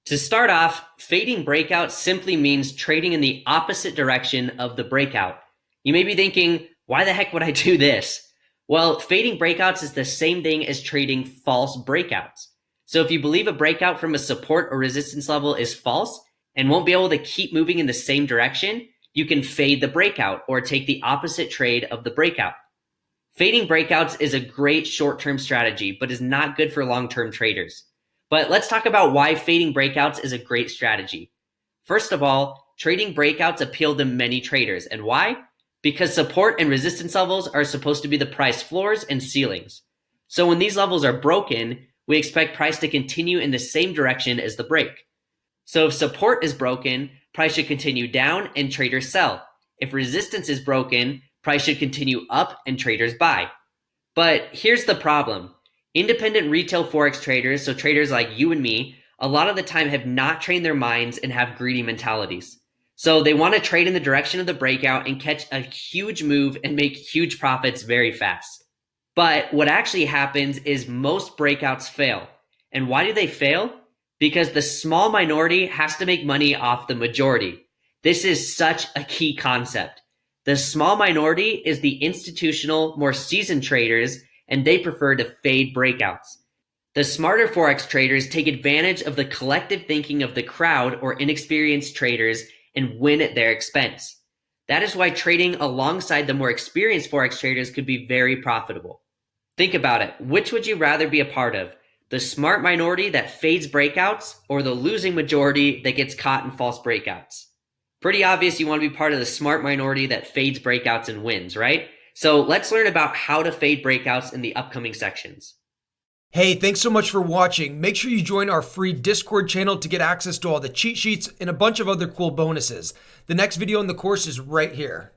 To start off, fading breakout simply means trading in the opposite direction of the breakout. You may be thinking, why the heck would I do this? Well, fading breakouts is the same thing as trading false breakouts. So if you believe a breakout from a support or resistance level is false and won't be able to keep moving in the same direction, you can fade the breakout or take the opposite trade of the breakout. Fading breakouts is a great short-term strategy, but is not good for long-term traders. But let's talk about why fading breakouts is a great strategy. First of all, trading breakouts appeal to many traders. And why? Because support and resistance levels are supposed to be the price floors and ceilings. So when these levels are broken, we expect price to continue in the same direction as the break. So if support is broken, price should continue down and traders sell. If resistance is broken, price should continue up and traders buy. But here's the problem. Independent retail Forex traders, so traders like you and me, a lot of the time have not trained their minds and have greedy mentalities. So they want to trade in the direction of the breakout and catch a huge move and make huge profits very fast. But what actually happens is most breakouts fail. And why do they fail? Because the small minority has to make money off the majority. This is such a key concept. The small minority is the institutional, more seasoned traders, and they prefer to fade breakouts. The smarter Forex traders take advantage of the collective thinking of the crowd or inexperienced traders and win at their expense. That is why trading alongside the more experienced Forex traders could be very profitable. Think about it. Which would you rather be a part of? The smart minority that fades breakouts or the losing majority that gets caught in false breakouts? Pretty obvious you want to be part of the smart minority that fades breakouts and wins, right? So let's learn about how to fade breakouts in the upcoming sections. Hey, thanks so much for watching. Make sure you join our free Discord channel to get access to all the cheat sheets and a bunch of other cool bonuses. The next video in the course is right here.